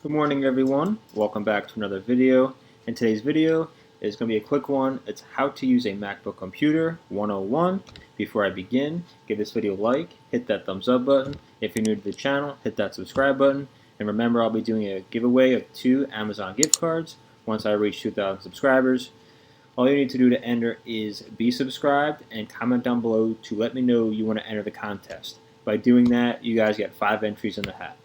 Good morning everyone, welcome back to another video. And today's video is going to be a quick one. It's how to use a MacBook computer 101. Before I begin, give this video a like, hit that thumbs up button. If you're new to the channel, hit that subscribe button. And remember, I'll be doing a giveaway of 2 Amazon gift cards once I reach 2,000 subscribers. All you need to do to enter is be subscribed and comment down below to let me know you want to enter the contest. By doing that, you guys get 5 entries in the hat.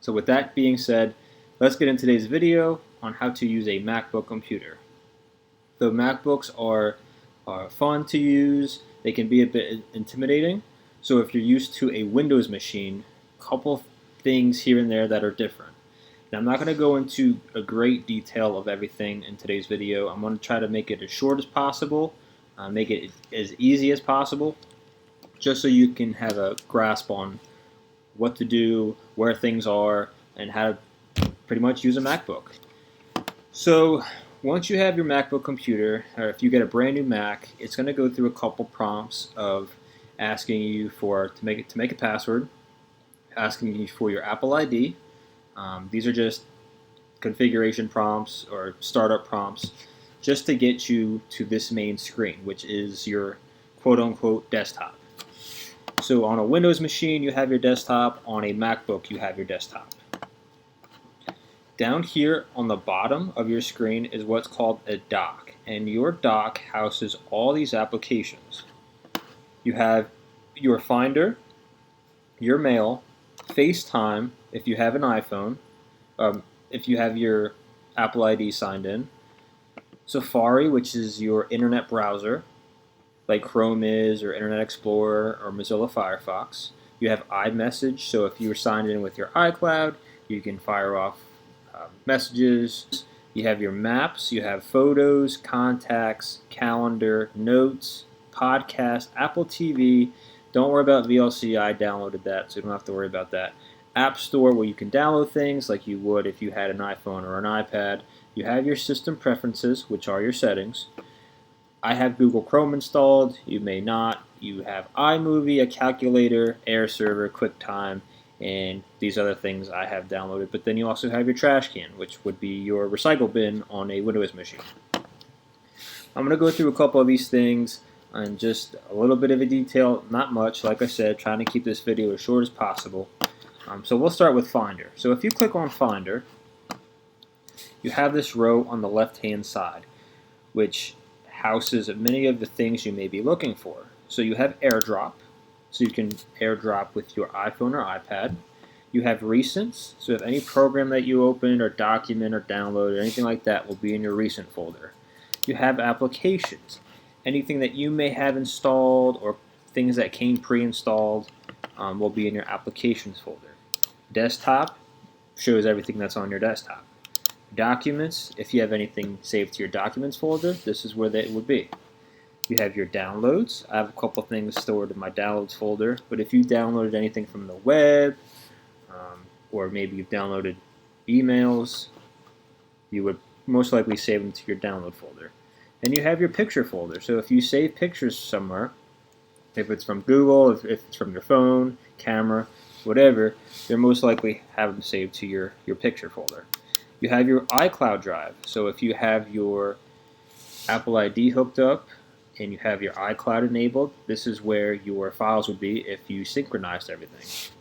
So with that being said, let's get into today's video on how to use a MacBook computer. The MacBooks are fun to use. They can be a bit intimidating. So if you're used to a Windows machine, a couple things here and there that are different. Now I'm not going to go into a great detail of everything in today's video. I'm going to try to make it as short as possible, make it as easy as possible, just so you can have a grasp on what to do, where things are, and how to pretty much use a MacBook. So once you have your MacBook computer, or if you get a brand new Mac, it's going to go through a couple prompts of asking you to make a password, asking you for your Apple ID. These are just configuration prompts or startup prompts just to get you to this main screen, which is your quote-unquote desktop. So on a Windows machine, you have your desktop. On a MacBook, you have your desktop. Down here on the bottom of your screen is what's called a dock. And your dock houses all these applications. You have your Finder, your Mail, FaceTime, if you have an iPhone, if you have your Apple ID signed in, Safari, which is your internet browser, like Chrome is, or Internet Explorer, or Mozilla Firefox. You have iMessage, so if you were signed in with your iCloud, you can fire off messages. You have your Maps, you have Photos, Contacts, Calendar, Notes, Podcast, Apple TV. Don't worry about VLC, I downloaded that, so you don't have to worry about that. App Store, where you can download things like you would if you had an iPhone or an iPad. You have your system preferences, which are your settings. I have Google Chrome installed, you may not. You have iMovie, a calculator, Air Server, QuickTime, and these other things I have downloaded. But then you also have your trash can, which would be your recycle bin on a Windows machine. I'm going to go through a couple of these things and just a little bit of a detail, not much, like I said, trying to keep this video as short as possible. So we'll start with Finder. So if you click on Finder, you have this row on the left-hand side, which houses many of the things you may be looking for. So you have AirDrop, so you can AirDrop with your iPhone or iPad. You have Recents, so if any program that you open or document or download or anything like that will be in your Recent folder. You have Applications, anything that you may have installed or things that came pre-installed will be in your Applications folder. Desktop shows everything that's on your desktop. Documents, if you have anything saved to your Documents folder, this is where they would be. You have your Downloads. I have a couple things stored in my Downloads folder, but if you downloaded anything from the web, or maybe you've downloaded emails, you would most likely save them to your Download folder. And you have your Picture folder. So if you save pictures somewhere, if it's from Google, if it's from your phone, camera, whatever, you'll most likely have them saved to your Picture folder. You have your iCloud drive. So if you have your Apple ID hooked up and you have your iCloud enabled, this is where your files would be if you synchronized everything.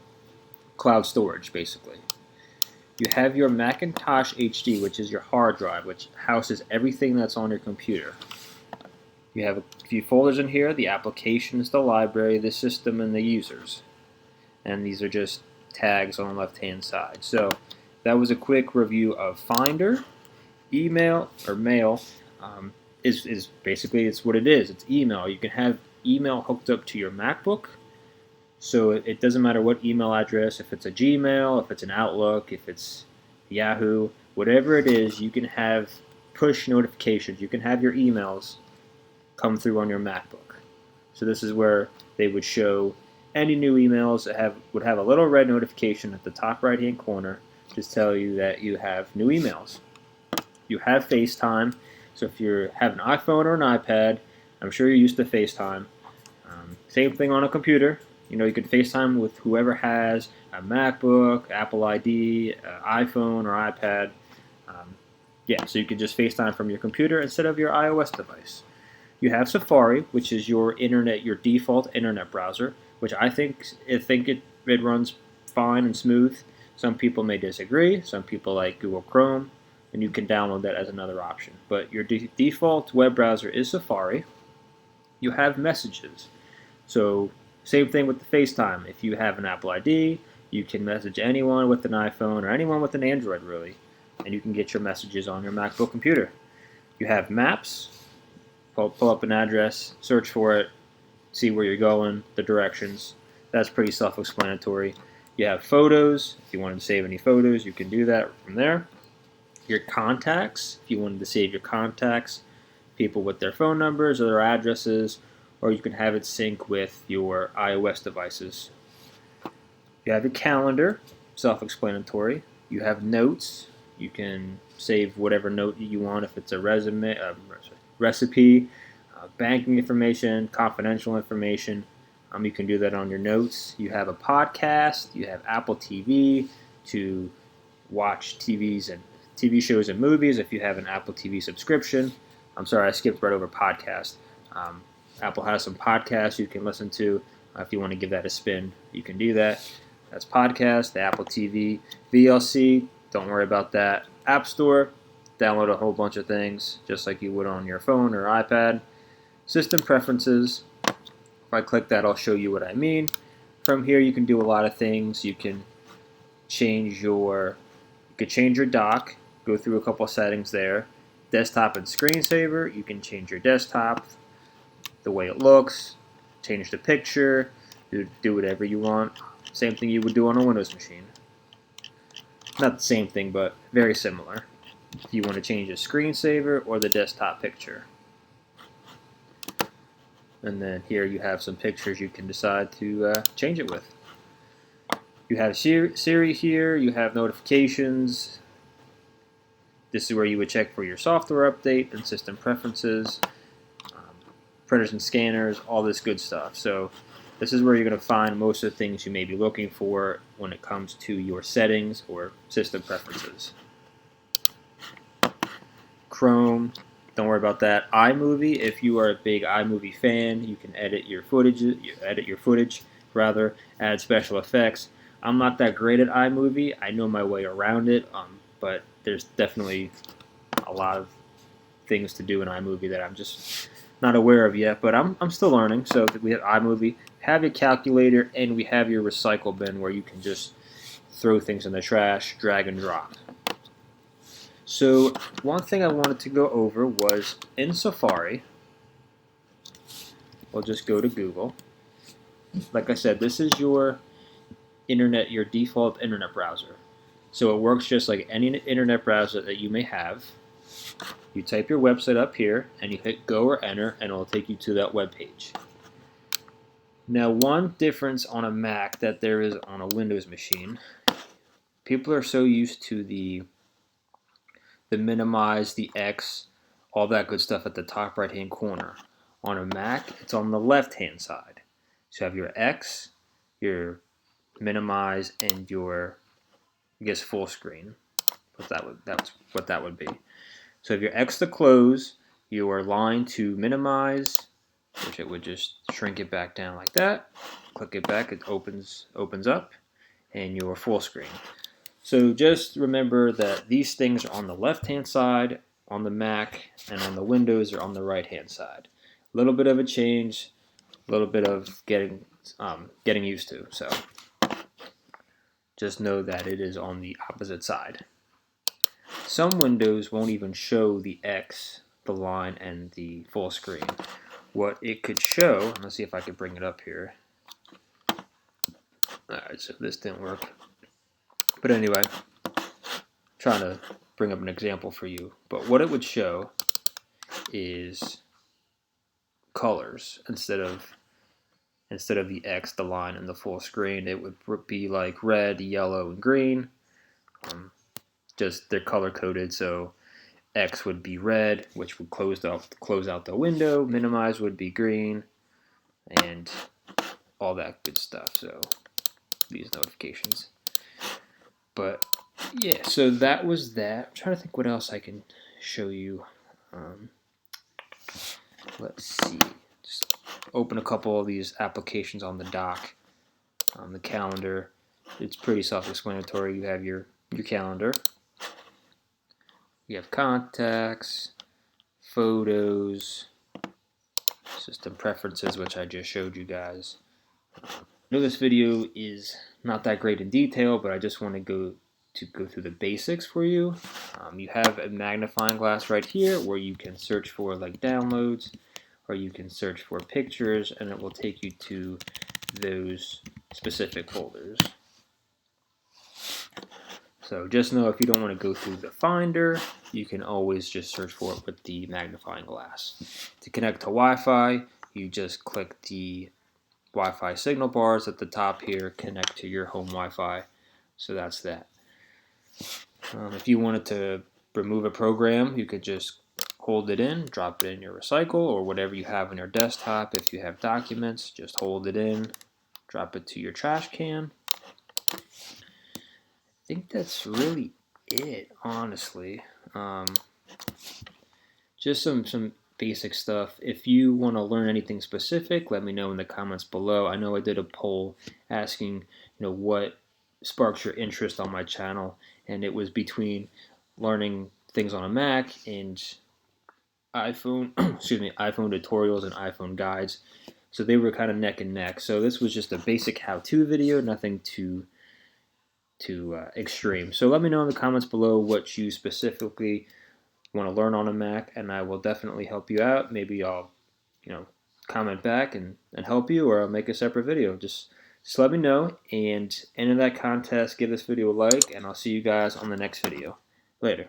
Cloud storage, basically. You have your Macintosh HD, which is your hard drive, which houses everything that's on your computer. You have a few folders in here: the applications, the library, the system, and the users. And these are just tags on the left-hand side. So that was a quick review of Finder. Email or Mail is basically, it's what it is. It's email. You can have email hooked up to your MacBook, so it doesn't matter what email address, if it's a Gmail, if it's an Outlook, if it's Yahoo, whatever it is, you can have push notifications. You can have your emails come through on your MacBook. So this is where they would show any new emails that would have a little red notification at the top right-hand corner, just tell you that you have new emails. You have FaceTime, so if you have an iPhone or an iPad, I'm sure you're used to FaceTime. Same thing on a computer. You know, you can FaceTime with whoever has a MacBook, Apple ID, iPhone, or iPad. Yeah, so you can just FaceTime from your computer instead of your iOS device. You have Safari, which is your default internet browser, which I think it runs fine and smooth. Some people may disagree. Some people like Google Chrome, and you can download that as another option. But your default web browser is Safari. You have messages. So same thing with the FaceTime. If you have an Apple ID, you can message anyone with an iPhone or anyone with an Android, really, and you can get your messages on your MacBook computer. You have Maps. Pull up an address, search for it, see where you're going, the directions. That's pretty self-explanatory. You have Photos. If you wanted to save any photos, you can do that from there. Your contacts. If you wanted to save your contacts, people with their phone numbers or their addresses, or you can have it sync with your iOS devices. You have a calendar, self-explanatory. You have notes. You can save whatever note you want, if it's a recipe, banking information, confidential information. You can do that on your notes. You have a podcast. You have Apple TV to watch TV shows and movies if you have an Apple TV subscription. I'm sorry, I skipped right over podcast. Apple has some podcasts you can listen to. If you want to give that a spin, you can do that. That's podcast, the Apple TV, VLC. Don't worry about that. App Store. Download a whole bunch of things just like you would on your phone or iPad. System preferences. If I click that, I'll show you what I mean. From here, you can do a lot of things. You can change your dock. Go through a couple settings there. Desktop and screensaver. You can change your desktop, the way it looks. Change the picture. Do whatever you want. Same thing you would do on a Windows machine. Not the same thing, but very similar. If you want to change the screensaver or the desktop picture. And then here you have some pictures you can decide to change it with. You have Siri here, you have notifications. This is where you would check for your software update and system preferences, printers and scanners, all this good stuff. So this is where you're going to find most of the things you may be looking for when it comes to your settings or system preferences. Chrome, don't worry about that. iMovie, if you are a big iMovie fan, you can edit your footage, add special effects. I'm not that great at iMovie. I know my way around it, but there's definitely a lot of things to do in iMovie that I'm just not aware of yet, but I'm still learning. So we have iMovie, have a calculator, and we have your recycle bin where you can just throw things in the trash, drag and drop. So one thing I wanted to go over was in Safari, we'll just go to Google. Like I said, this is your default internet browser. So it works just like any internet browser that you may have. You type your website up here and you hit go or enter and it will take you to that web page. Now, one difference on a Mac that there is on a Windows machine, people are so used to the minimize, the X, all that good stuff at the top right hand corner. On a Mac, it's on the left hand side. So you have your X, your minimize, and your, I guess, full screen. That's what that would be. So if your X to close, your line to minimize, which it would just shrink it back down like that. Click it back, it opens up, and your full screen. So just remember that these things are on the left-hand side on the Mac, and on the Windows are on the right-hand side. A little bit of a change, a little bit of getting used to. So just know that it is on the opposite side. Some Windows won't even show the X, the line, and the full screen. What it could show, let's see if I can bring it up here. Alright, so this didn't work. But anyway, trying to bring up an example for you. But what it would show is colors instead of the X, the line, and the full screen. It would be like red, yellow, and green. Just they're color coded. So X would be red, which would close out the window. Minimize would be green, and all that good stuff. So these notifications. But yeah, so that was that. I'm trying to think what else I can show you. Let's see. Just open a couple of these applications on the dock. The calendar. It's pretty self-explanatory. You have your calendar. You have contacts, photos, system preferences, which I just showed you guys. I know this video is not that great in detail, but I just want to go through the basics for you. You have a magnifying glass right here where you can search for like downloads, or you can search for pictures, and it will take you to those specific folders. So just know if you don't want to go through the Finder, you can always just search for it with the magnifying glass. To connect to Wi-Fi, you just click the Wi-Fi signal bars at the top here, connect to your home Wi-Fi. So that's that. If you wanted to remove a program, you could just hold it in, drop it in your recycle or whatever you have on your desktop. If you have documents, just hold it in, drop it to your trash can. I think that's really it, honestly. Just some basic stuff. If you want to learn anything specific, let me know in the comments below. I know I did a poll asking, what sparks your interest on my channel, and it was between learning things on a Mac and iPhone, iPhone tutorials and iPhone guides. So they were kind of neck and neck. So this was just a basic how-to video, nothing too extreme. So let me know in the comments below what you specifically want to learn on a Mac, and I will definitely help you out. Maybe I'll, comment back and help you, or I'll make a separate video. Just let me know, and enter that contest, give this video a like, and I'll see you guys on the next video. Later.